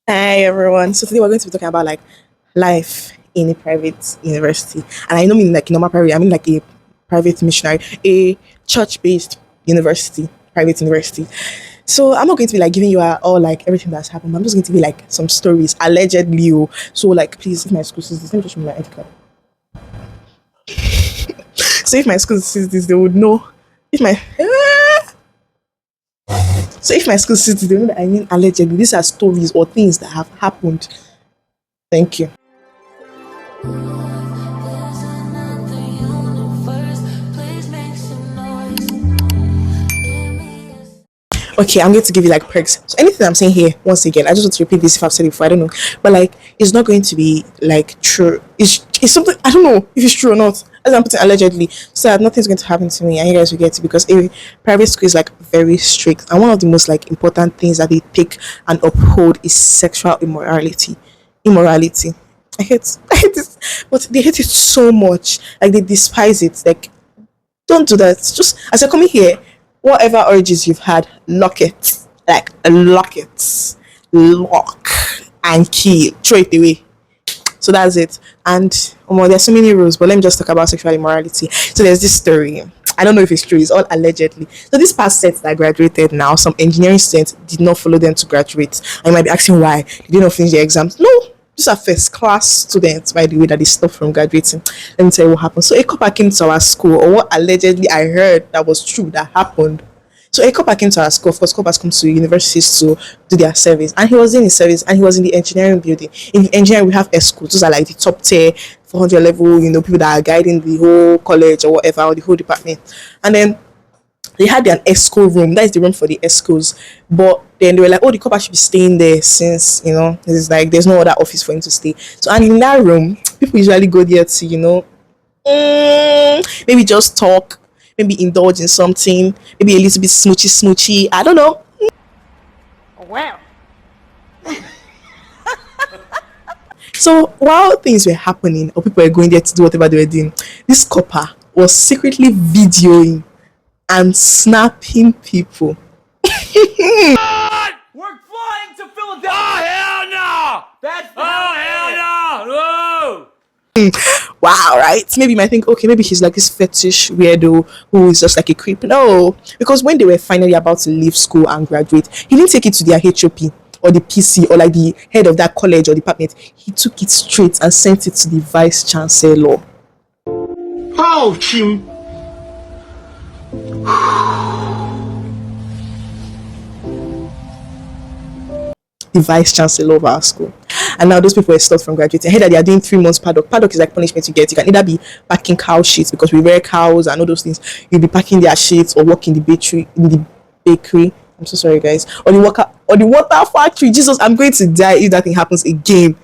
Hi everyone. So today we're going to be talking about like life in a private university, and I don't mean like normal private. I mean like a private missionary, a church-based university, private university. So I'm not going to be like giving you all like everything that's happened. I'm just going to be like some stories allegedly. Oh. So like please, if my school sees this, let me just show you my ID card. So if my school sees this, they would know. If my so if my school sees this, they know that I mean allegedly. These are stories or things that have happened. Thank you. There's another universe. Please make some noise. Give me a Okay, I'm going to give you like perks. So anything I'm saying here, once again, I just want to repeat this if I've said it before. I don't know, but like it's not going to be like true. It's something I don't know if it's true or not. As I'm putting allegedly, so that nothing's going to happen to me, and you guys will get it because a private school is like very strict, and one of the most like important things that they take and uphold is sexual immorality. Immorality. I hate this, but they hate it so much. Like they despise it. Like don't do that. Just as you're coming here, whatever urges you've had, lock it. Like lock it. Lock and key. Throw it away. So that's it. And there's so many rules, but let me just talk about sexual immorality. So there's this story. I don't know if it's true, it's all allegedly. So this past set that graduated now, some engineering students did not follow them to graduate. And you might be asking why. They did not finish their exams. No, these are first class students, by the way, that they stopped from graduating. Let me tell you what happened. So a couple came to our school, or what allegedly I heard that was true that happened. So a couple came to our school. Of course, couples come to universities to do their service, and he was in his service, and he was in the engineering building. In the engineering, we have schools. Those are like the top tier, 400 level. People that are guiding the whole college or whatever, or the whole department. And then they had an ESCO room. That is the room for the ESCOs. But then they were like, oh, the couple should be staying there since, it's like there's no other office for him to stay. So, and in that room, people usually go there to, maybe just talk, maybe indulge in something, maybe a little bit smoochy, smoochy. I don't know. Well, So while things were happening, or people were going there to do whatever they were doing, this copper was secretly videoing and snapping people. we're flying to Philadelphia. Oh hell no! That's hell no! Wow, right? Maybe you might think, okay, maybe he's like this fetish weirdo who is just like a creep. No, because when they were finally about to leave school and graduate, he didn't take it to their HOP or the PC or like the head of that college or department. He took it straight and sent it to the vice chancellor. Ouch! The vice chancellor of our school. And now those people were stopped from graduating. I heard that they are doing 3 months paddock. Paddock is like punishment you get. You can either be packing cow shit because we wear cows and all those things. You'll be packing their shit or work in the bakery. I'm so sorry guys. Or the water factory. Jesus, I'm going to die if that thing happens again.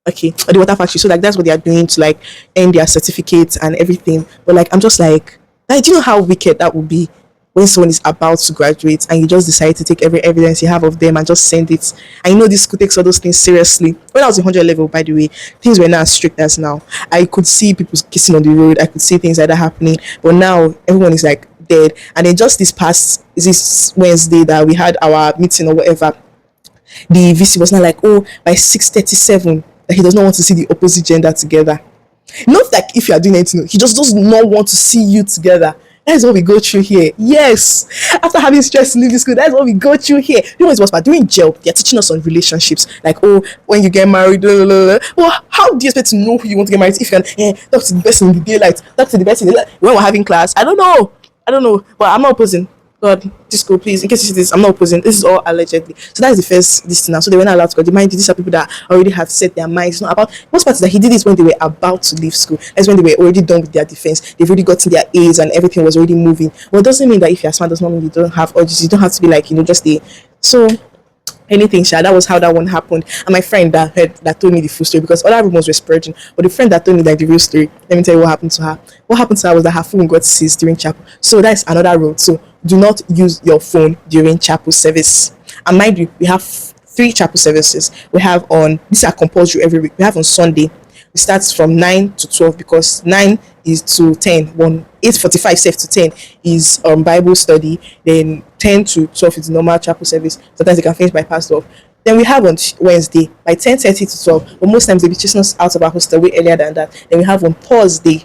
Okay, or the water factory. So like that's what they are doing to like earn their certificates and everything. But like I'm just like, do you know how wicked that would be when someone is about to graduate and you just decide to take every evidence you have of them and just send it? I know this school takes all those things seriously. When I was in 100 level, by the way, things were not as strict as now. I could see people kissing on the road. I could see things like that happening. But now everyone is like dead. And then just this Wednesday that we had our meeting or whatever, the VC was not like, oh, by 6:37 that he does not want to see the opposite gender together. Not like if you are doing anything, he just does not want to see you together. That's what we go through here. Yes. After having stress in leaving school, that's what we go through here. You know what's worse, but doing jail, they're teaching us on relationships. Like, oh, when you get married, blah, blah, blah. Well, how do you expect to know who you want to get married to if you can talk to the person in the daylight, talk to the person in the when we're having class? I don't know. But I'm not opposing. God, this school, please, in case you see this, I'm not opposing. This is all allegedly. So that's the first this thing now. So they were not allowed to go. Mind you, these are people that already have set their minds. It's not about most parts that he did this when they were about to leave school. That's when they were already done with their defense. They've already gotten their A's and everything was already moving. Well, it doesn't mean that if you're smart does not mean you don't have urges. You don't have to be like, just a so anything, Sha. That was how that one happened. And my friend that told me the full story because other rumors were spreading. But the friend that told me like the real story, let me tell you what happened to her. What happened to her was that her phone got seized during chapel. So that's another rule. So do not use your phone during chapel service. And mind you, we have 3 chapel services. We have on these are compulsory every week. We have on Sunday. It starts from 9 to 12 because 9 is to 10. 8:45 safe to 10 is Bible study. Then 10 to 12 is normal chapel service. Sometimes they can finish by past 12. Then we have on Wednesday by 10:30 to 12. But most times they be chasing us out of our hostel way earlier than that. Then we have on Thursday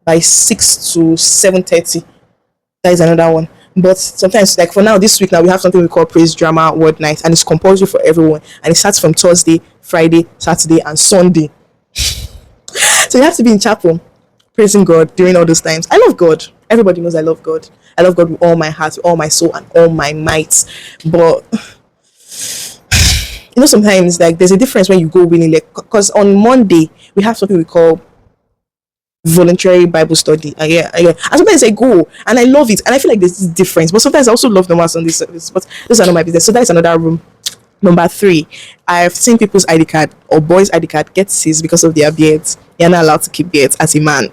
by 6 to 7:30. That is another one. But sometimes, like for now, this week now we have something we call praise drama word night, and it's compulsory for everyone. And it starts from Thursday, Friday, Saturday, and Sunday. So you have to be in chapel, praising God during all those times. I love God. Everybody knows I love God. I love God with all my heart, with all my soul, and all my might. But sometimes like there's a difference when you go willingly. Because on Monday we have something we call voluntary Bible study. And sometimes I go and I love it, and I feel like there's this difference. But sometimes I also love normal Sunday service. But those are not my business. So that's another room. Number three, I've seen people's ID card or boys' ID card get seized because of their beards. You're not allowed to keep beards as a man.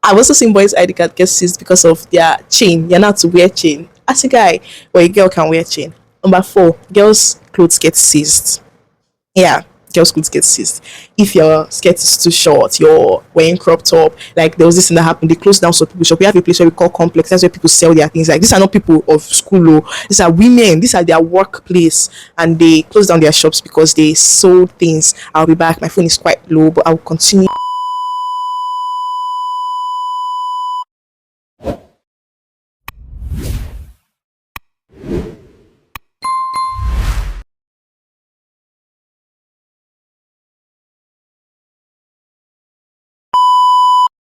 I've also seen boys' ID card get seized because of their chain. You're not to wear chain. As a guy, well, a girl can wear chain. Number four, girls' clothes get seized. Yeah, girls' clothes get seized. If your skirt is too short, you're wearing crop top. Like there was this thing that happened. They closed down some people shop. We have a place where we call complex. That's where people sell their things. Like these are not people of school. Oh, these are women. These are their workplace, and they closed down their shops because they sold things. I'll be back. My phone is quite low, but I'll continue.